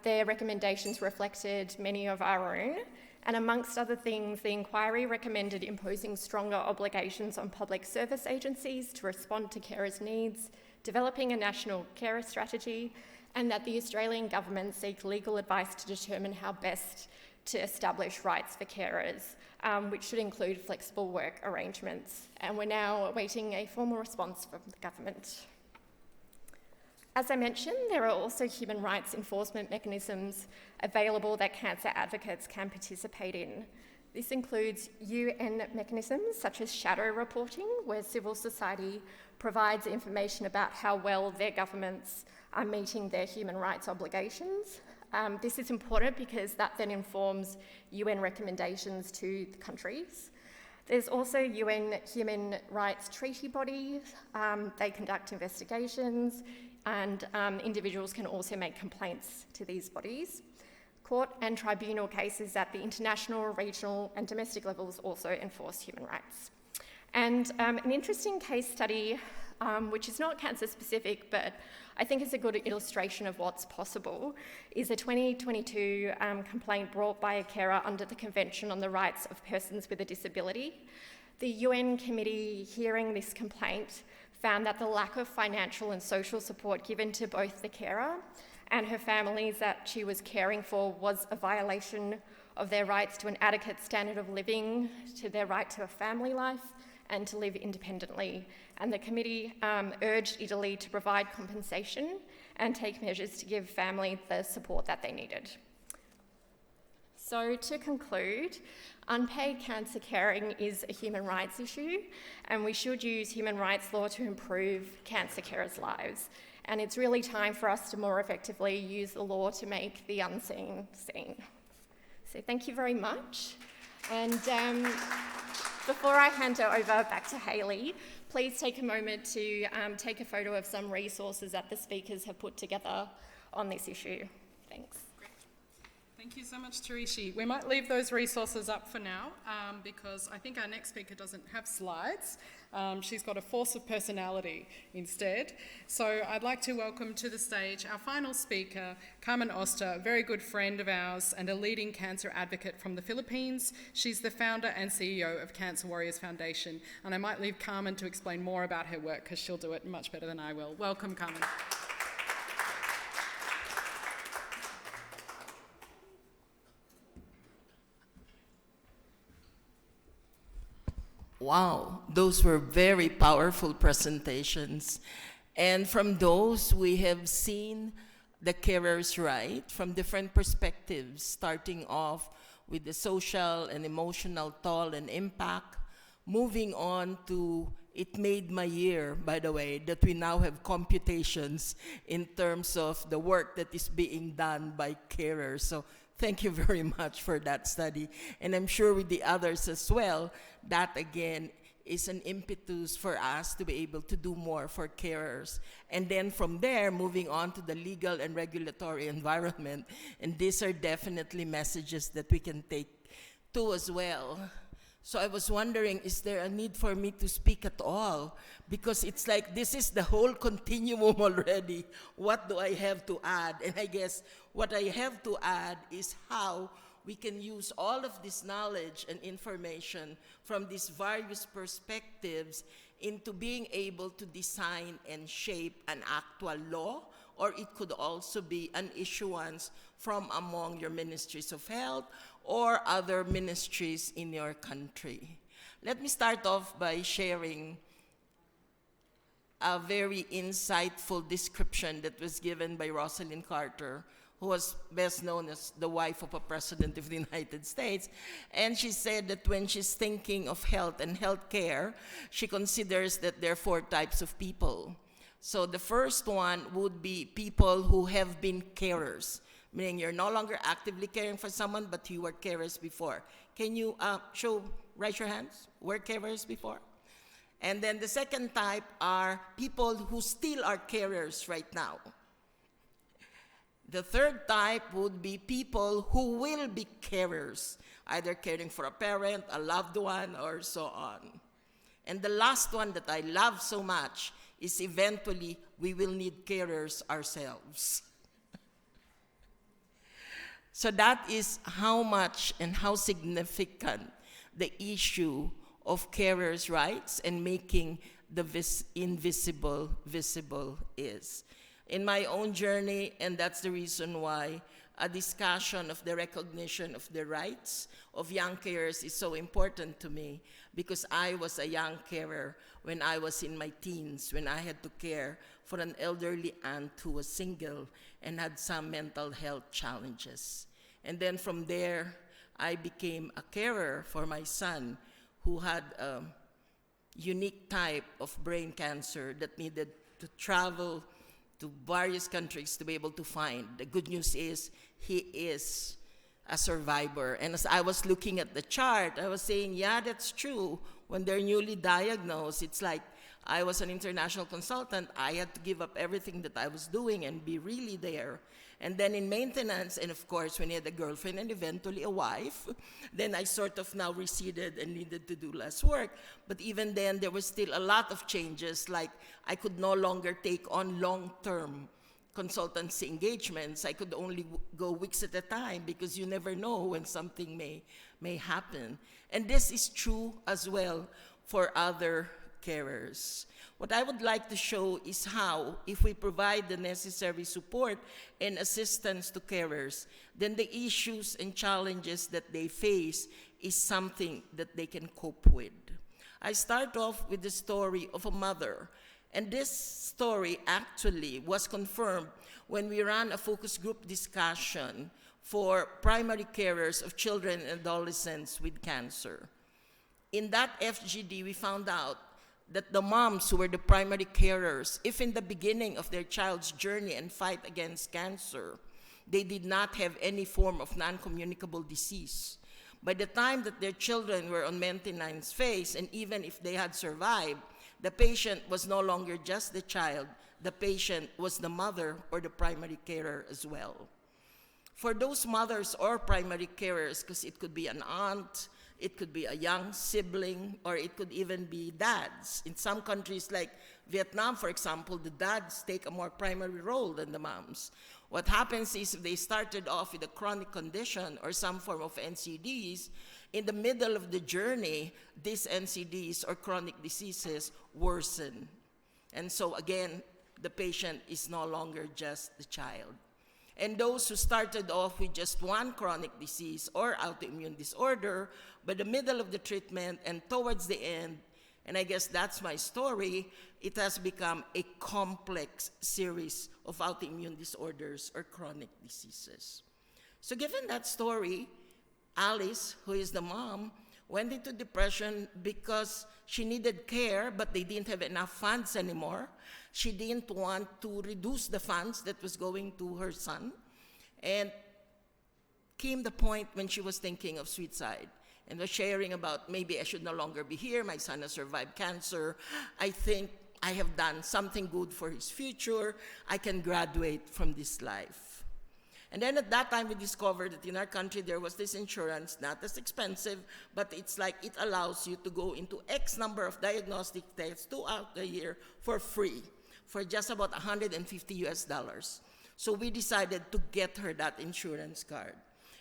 their recommendations reflected many of our own. And amongst other things, the inquiry recommended imposing stronger obligations on public service agencies to respond to carers' needs, developing a national carer strategy, and that the Australian government seek legal advice to determine how best to establish rights for carers, which should include flexible work arrangements. And we're now awaiting a formal response from the government. As I mentioned, there are also human rights enforcement mechanisms available that cancer advocates can participate in. This includes UN mechanisms such as shadow reporting, where civil society provides information about how well their governments are meeting their human rights obligations. This is important because that then informs UN recommendations to the countries. There's also UN human rights treaty bodies. They conduct investigations, and individuals can also make complaints to these bodies. Court and tribunal cases at the international, regional and domestic levels also enforce human rights. And an interesting case study, which is not cancer specific, but I think is a good illustration of what's possible, is a 2022 complaint brought by a carer under the Convention on the Rights of Persons with a Disability. The UN committee hearing this complaint found that the lack of financial and social support given to both the carer and her families that she was caring for was a violation of their rights to an adequate standard of living, to their right to a family life, and to live independently. And the committee urged Italy to provide compensation and take measures to give family the support that they needed. So to conclude, unpaid cancer caring is a human rights issue, and we should use human rights law to improve cancer carers' lives. And it's really time for us to more effectively use the law to make the unseen seen. So thank you very much. And before I hand it over back to Hayley, please take a moment to take a photo of some resources that the speakers have put together on this issue. Thanks. Thank you so much, Tarishi. We might leave those resources up for now because I think our next speaker doesn't have slides. She's got a force of personality instead. So I'd like to welcome to the stage our final speaker, Carmen Oster, a very good friend of ours and a leading cancer advocate from the Philippines. She's the founder and CEO of Cancer Warriors Foundation. And I might leave Carmen to explain more about her work because she'll do it much better than I will. Welcome, Carmen. Wow, those were very powerful presentations. And from those, we have seen the carer's right from different perspectives, starting off with the social and emotional toll and impact, moving on to, it made my year, by the way, that we now have computations in terms of the work that is being done by carers. So thank you very much for that study. And I'm sure with the others as well, that again is an impetus for us to be able to do more for carers. And then from there, moving on to the legal and regulatory environment. And these are definitely messages that we can take to as well. So I was wondering, is there a need for me to speak at all? Because it's like this is the whole continuum already. What do I have to add? And I guess what I have to add is how we can use all of this knowledge and information from these various perspectives into being able to design and shape an actual law, or it could also be an issuance from among your ministries of health or other ministries in your country. Let me start off by sharing a very insightful description that was given by Rosalind Carter, who was best known as the wife of a president of the United States. And she said that when she's thinking of health and health care, she considers that there are 4 types of people. So the first one would be people who have been carers, meaning you're no longer actively caring for someone, but you were carers before. Can you raise your hands? Were carers before? And then the second type are people who still are carers right now. The third type would be people who will be carers, either caring for a parent, a loved one, or so on. And the last one that I love so much is eventually we will need carers ourselves. So that is how much and how significant the issue of carers' rights and making the invisible visible is. In my own journey, and that's the reason why a discussion of the recognition of the rights of young carers is so important to me, because I was a young carer when I was in my teens, when I had to care for an elderly aunt who was single and had some mental health challenges. And then from there, I became a carer for my son, who had a unique type of brain cancer that needed to travel to various countries to be able to find. The good news is he is a survivor. And as I was looking at the chart, I was saying, yeah, that's true. When they're newly diagnosed, it's like I was an international consultant. I had to give up everything that I was doing and be really there. And then in maintenance, and of course, when you had a girlfriend and eventually a wife, then I sort of now receded and needed to do less work. But even then, there was still a lot of changes, like I could no longer take on long-term consultancy engagements. I could only go weeks at a time because you never know when something may happen. And this is true as well for other carers. What I would like to show is how, if we provide the necessary support and assistance to carers, then the issues and challenges that they face is something that they can cope with. I start off with the story of a mother. And this story actually was confirmed when we ran a focus group discussion for primary carers of children and adolescents with cancer. In that FGD, we found out that the moms who were the primary carers, if in the beginning of their child's journey and fight against cancer, they did not have any form of non-communicable disease, by the time that their children were on maintenance phase, and even if they had survived, the patient was no longer just the child, the patient was the mother or the primary carer as well. For those mothers or primary carers, because it could be an aunt, it could be a young sibling, or it could even be dads. In some countries like Vietnam, for example, the dads take a more primary role than the moms. What happens is if they started off with a chronic condition or some form of NCDs, in the middle of the journey, these NCDs or chronic diseases worsen. And so again, the patient is no longer just the child. And those who started off with just one chronic disease or autoimmune disorder, by the middle of the treatment and towards the end, and I guess that's my story, it has become a complex series of autoimmune disorders or chronic diseases. So given that story, Alice, who is the mom, went into depression because she needed care, but they didn't have enough funds anymore. She didn't want to reduce the funds that was going to her son. And came the point when she was thinking of suicide and was sharing about, maybe I should no longer be here. My son has survived cancer. I think I have done something good for his future. I can graduate from this life. And then at that time, we discovered that in our country, there was this insurance, not as expensive, but it's like it allows you to go into X number of diagnostic tests throughout the year for free, for just about $150. So we decided to get her that insurance card.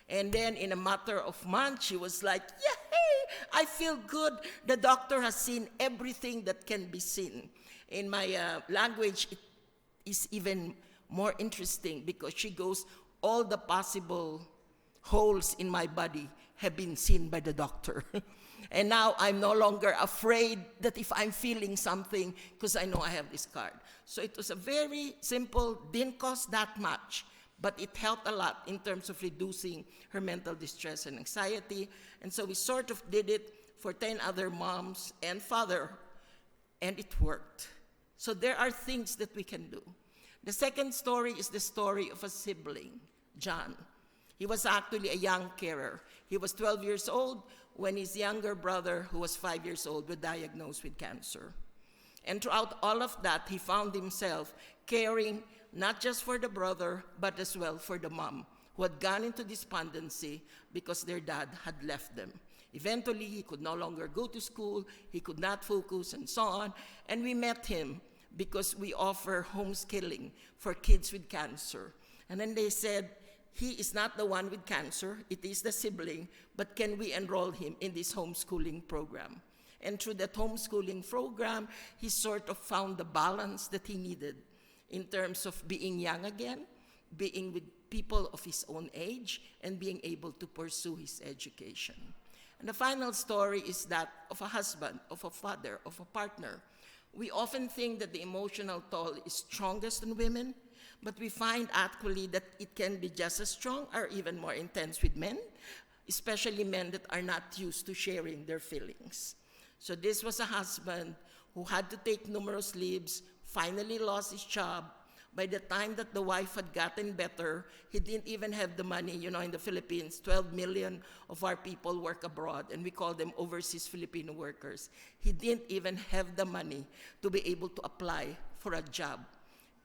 And then in a matter of months, she was like, yay, I feel good. The doctor has seen everything that can be seen. In my language, it is even more interesting because she goes, all the possible holes in my body have been seen by the doctor. And now I'm no longer afraid that if I'm feeling something, because I know I have this card. So it was a very simple, didn't cost that much, but it helped a lot in terms of reducing her mental distress and anxiety. And so we sort of did it for 10 other moms and father, and it worked. So there are things that we can do. The second story is the story of a sibling, John. He was actually a young carer. He was 12 years old when his younger brother, who was 5 years old, was diagnosed with cancer. And throughout all of that, he found himself caring not just for the brother, but as well for the mom, who had gone into despondency because their dad had left them. Eventually, he could no longer go to school, he could not focus, and so on. And we met him because we offer homeschooling for kids with cancer. And then they said, he is not the one with cancer, it is the sibling, but can we enroll him in this homeschooling program? And through that homeschooling program, he sort of found the balance that he needed in terms of being young again, being with people of his own age, and being able to pursue his education. And the final story is that of a husband, of a father, of a partner. We often think that the emotional toll is strongest in women, but we find actually that it can be just as strong or even more intense with men, especially men that are not used to sharing their feelings. So this was a husband who had to take numerous leaves, finally lost his job, By the time that the wife had gotten better, he didn't even have the money. You know, in the Philippines, 12 million of our people work abroad, and we call them overseas Filipino workers. He didn't even have the money to be able to apply for a job.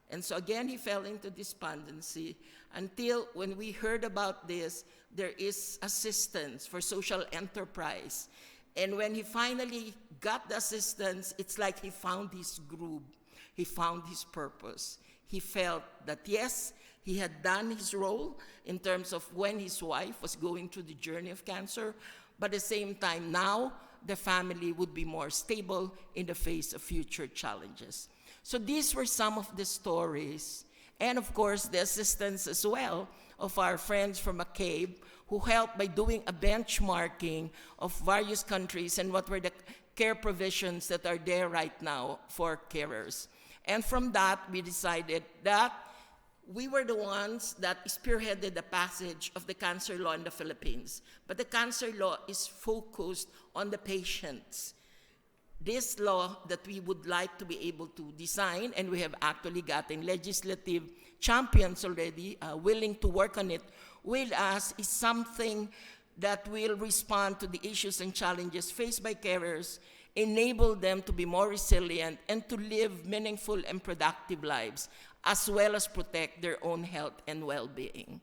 And so again, he fell into despondency until when we heard about this, there is assistance for social enterprise. And when he finally got the assistance, it's like he found his groove. He found his purpose. He felt that, yes, he had done his role in terms of when his wife was going through the journey of cancer, but at the same time, now the family would be more stable in the face of future challenges. So these were some of the stories, and of course, the assistance as well of our friends from McCabe, who helped by doing a benchmarking of various countries and what were the care provisions that are there right now for carers. And from that, we decided that we were the ones that spearheaded the passage of the cancer law in the Philippines. But the cancer law is focused on the patients. This law that we would like to be able to design, and we have actually gotten legislative champions already willing to work on it with us, is something that will respond to the issues and challenges faced by carers, enable them to be more resilient and to live meaningful and productive lives, as well as protect their own health and well-being.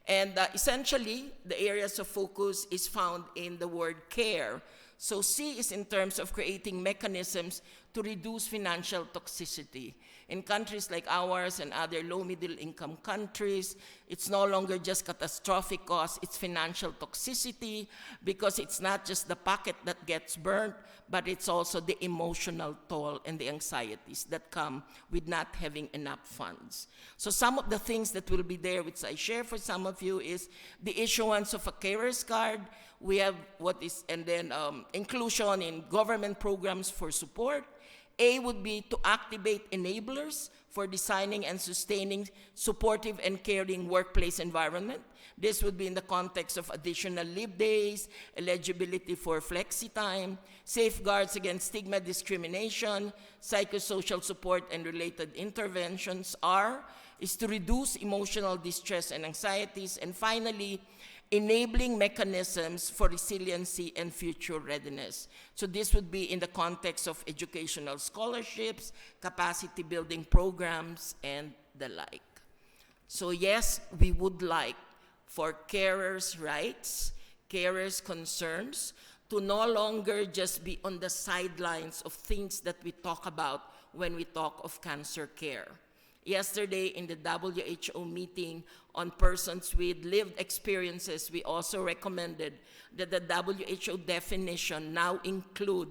And essentially, the areas of focus is found in the word care. So C is in terms of creating mechanisms to reduce financial toxicity. In countries like ours and other low-middle income countries, it's no longer just catastrophic cost, it's financial toxicity, because it's not just the pocket that gets burnt, but it's also the emotional toll and the anxieties that come with not having enough funds. So some of the things that will be there, which I share for some of you, is the issuance of a carer's card. We have what is, and then inclusion in government programs for support. A would be to activate enablers for designing and sustaining supportive and caring workplace environment. This would be in the context of additional leave days, eligibility for flexi time, safeguards against stigma discrimination, psychosocial support and related interventions. R is to reduce emotional distress and anxieties. And finally, enabling mechanisms for resiliency and future readiness. So this would be in the context of educational scholarships, capacity building programs, and the like. So yes, we would like for carers' rights, carers' concerns, to no longer just be on the sidelines of things that we talk about when we talk of cancer care. Yesterday in the WHO meeting on persons with lived experiences, we also recommended that the WHO definition now include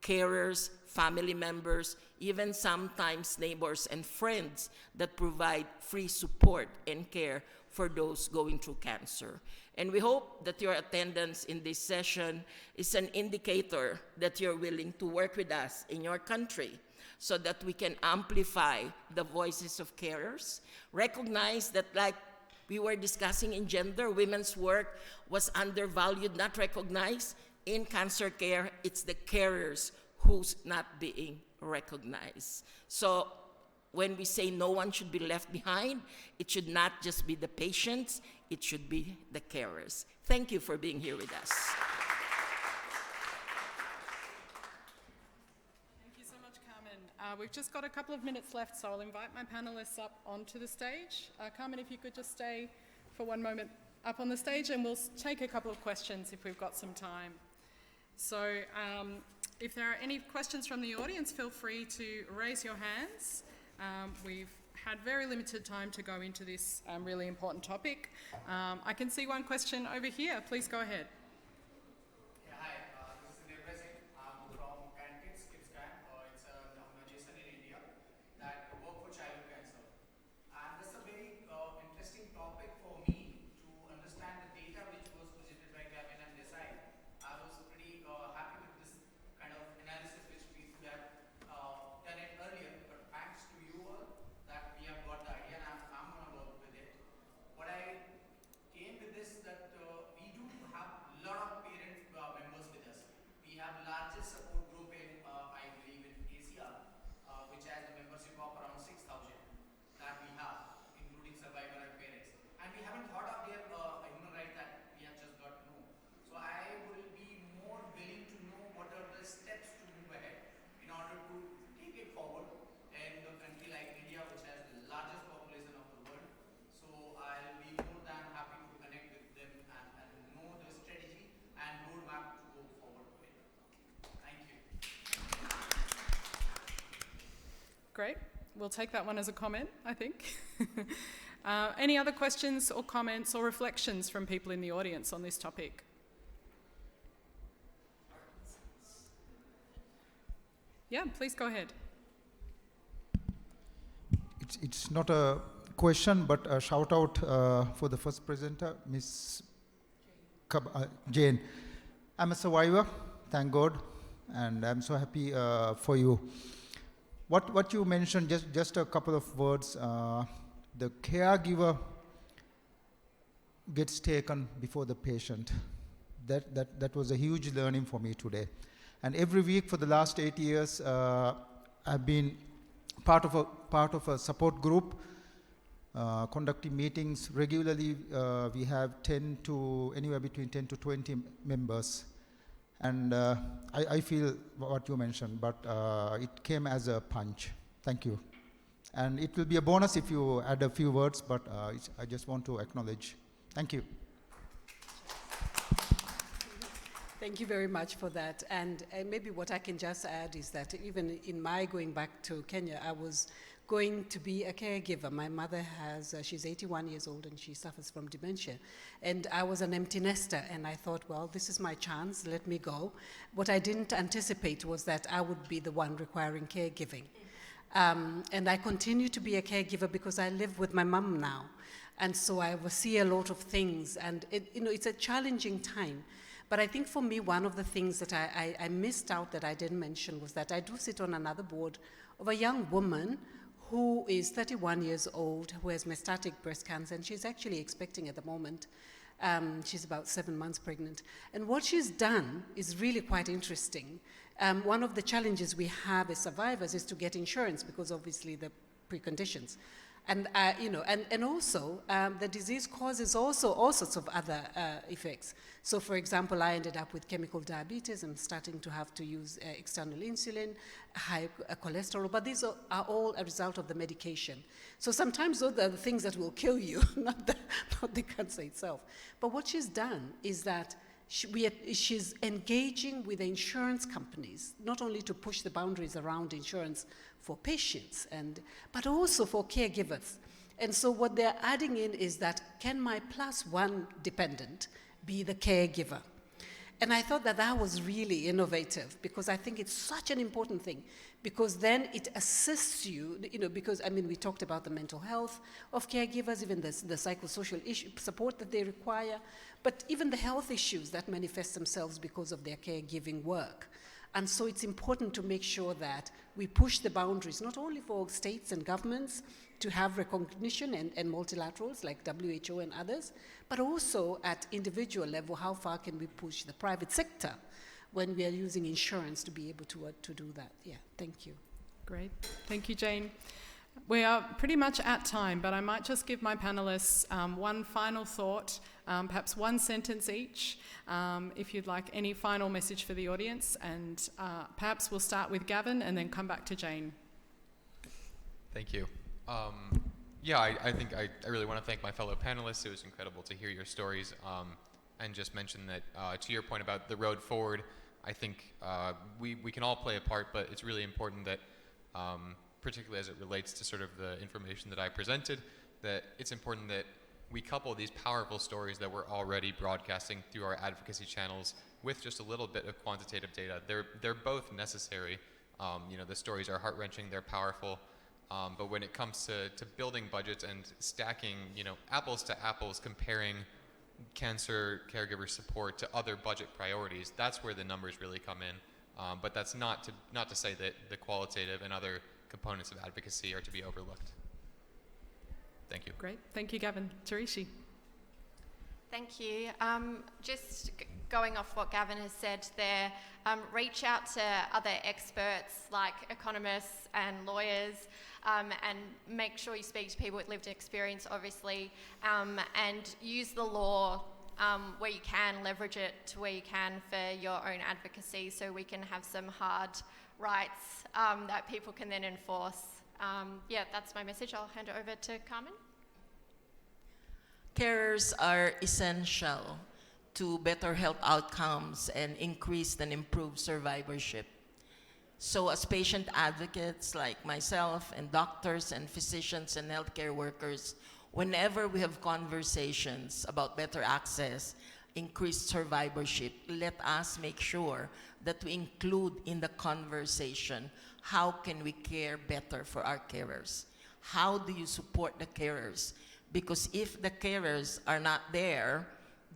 carers, family members, even sometimes neighbors and friends that provide free support and care for those going through cancer. And we hope that your attendance in this session is an indicator that you're willing to work with us in your country, so that we can amplify the voices of carers, recognize that, like we were discussing in gender, women's work was undervalued, not recognized. In cancer care, it's the carers who's not being recognized. So when we say no one should be left behind, it should not just be the patients, it should be the carers. Thank you for being here with us. We've just got a couple of minutes left, so I'll invite my panelists up onto the stage. Carmen, if you could just stay for one moment up on the stage, and we'll take a couple of questions if we've got some time. So if there are any questions from the audience, feel free to raise your hands. We've had very limited time to go into this really important topic. I can see one question over here. Please go ahead. Great. We'll take that one as a comment, I think. Any other questions or comments or reflections from people in the audience on this topic? Yeah, please go ahead. It's not a question, but a shout out for the first presenter, Miss Jane. I'm a survivor, thank God, and I'm so happy for you. What you mentioned, just a couple of words. The caregiver gets taken before the patient. That was a huge learning for me today. And every week for the last 8 years, I've been part of a support group, conducting meetings regularly. We have anywhere between 10 to 20 members. And I feel what you mentioned, but it came as a punch. Thank you. And it will be a bonus if you add a few words, but I just want to acknowledge. Thank you. Thank you very much for that. And maybe what I can just add is that even in my going back to Kenya, I was going to be a caregiver. My mother she's 81 years old and she suffers from dementia. And I was an empty nester and I thought, well, this is my chance, let me go. What I didn't anticipate was that I would be the one requiring caregiving. And I continue to be a caregiver because I live with my mum now. And so I see a lot of things and it's a challenging time. But I think for me, one of the things that I missed out that I didn't mention was that I do sit on another board of a young woman who is 31 years old, who has metastatic breast cancer, and she's actually expecting at the moment. She's about 7 months pregnant. And what she's done is really quite interesting. One of the challenges we have as survivors is to get insurance because obviously the preconditions. And, and also the disease causes also all sorts of other effects. So for example, I ended up with chemical diabetes. I'm starting to have to use external insulin, high cholesterol, but these are all a result of the medication. So sometimes those are the things that will kill you, not the cancer itself. But what she's done is that she's engaging with the insurance companies, not only to push the boundaries around insurance for patients, but also for caregivers. And so what they're adding in is that, can my +1 dependent be the caregiver? And I thought that was really innovative because I think it's such an important thing because then it assists you, because, we talked about the mental health of caregivers, even the psychosocial support that they require, but even the health issues that manifest themselves because of their caregiving work. And so it's important to make sure that we push the boundaries, not only for states and governments to have recognition and multilaterals like WHO and others, but also at individual level, how far can we push the private sector when we are using insurance to be able to do that. Yeah, thank you. Great. Thank you, Jane. We are pretty much at time, but I might just give my panelists one final thought, perhaps one sentence each, if you'd like any final message for the audience. And perhaps we'll start with Gavin and then come back to Jane. Thank you. I think I really want to thank my fellow panelists. It was incredible to hear your stories and just mention that to your point about the road forward, I think we can all play a part, but it's really important that particularly as it relates to sort of the information that I presented, that it's important that we couple these powerful stories that we're already broadcasting through our advocacy channels with just a little bit of quantitative data. They're both necessary. The stories are heart-wrenching, they're powerful, but when it comes to building budgets and stacking, apples to apples, comparing cancer caregiver support to other budget priorities, that's where the numbers really come in. But that's not to say that the qualitative and other components of advocacy are to be overlooked. Thank you. Great. Thank you, Gavin. Tarishi. Thank you. Just going off what Gavin has said there, reach out to other experts like economists and lawyers, and make sure you speak to people with lived experience, obviously, and use the law where you can, leverage it to where you can for your own advocacy so we can have some hard rights that people can then enforce. That's my message. I'll hand it over to Carmen. Carers are essential to better health outcomes and increased and improved survivorship. So as patient advocates like myself and doctors and physicians and healthcare workers, whenever we have conversations about better access, increased survivorship, let us make sure that we include in the conversation how can we care better for our carers. How do you support the carers? Because if the carers are not there,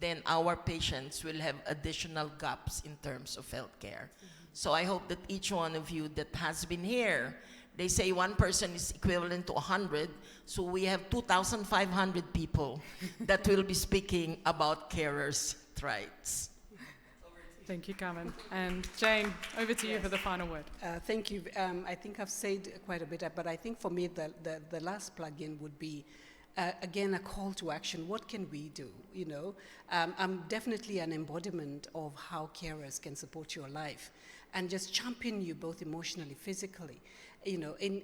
then our patients will have additional gaps in terms of health care. So I hope that each one of you that has been here, they say one person is equivalent to 100, so we have 2,500 people that will be speaking about carers' rights. Thank you, Carmen. And Jane, over to you for the final word. Thank you. I think I've said quite a bit, but I think for me the last plug-in would be, again, a call to action. What can we do? You know, I'm definitely an embodiment of how carers can support your life and just champion you both emotionally, physically, you know, in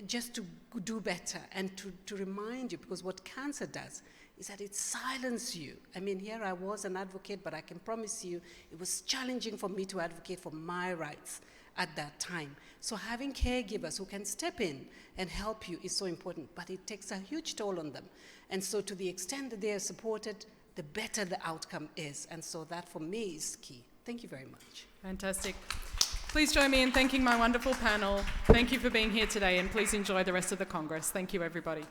just to do better and to remind you, because what cancer does is that it silences you. I mean, here I was an advocate, but I can promise you it was challenging for me to advocate for my rights at that time. So having caregivers who can step in and help you is so important, but it takes a huge toll on them. And so to the extent that they are supported, the better the outcome is. And so that for me is key. Thank you very much. Fantastic. Please join me in thanking my wonderful panel. Thank you for being here today, and please enjoy the rest of the Congress. Thank you, everybody.